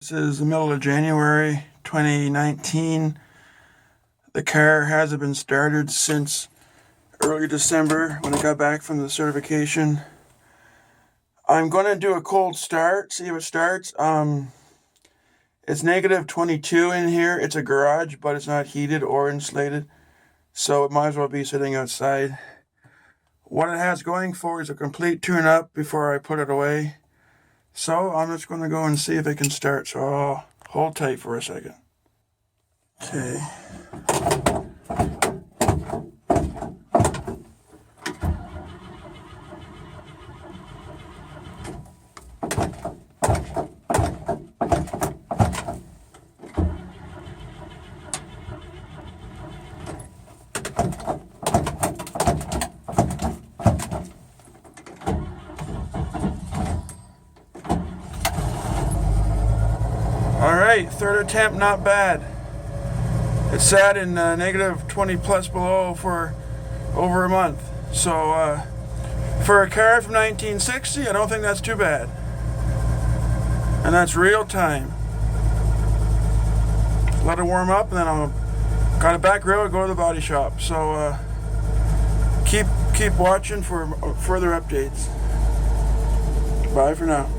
This is the middle of January 2019. The car hasn't been started since early December when I got back from the certification. I'm going to do a cold start, see if it starts. It's negative 22 in here. It's a garage, but it's not heated or insulated, so it might as well be sitting outside. What it has going for is a complete tune-up before I put it away. So I'm just going to go and see if it can start. So I'll hold tight for a second. Okay. Alright, third attempt, not bad. It sat in negative 20 plus below for over a month. So for a car from 1960, I don't think that's too bad. And that's real time. Let it warm up and then I'll got a back row and go to the body shop. So keep watching for further updates. Bye for now.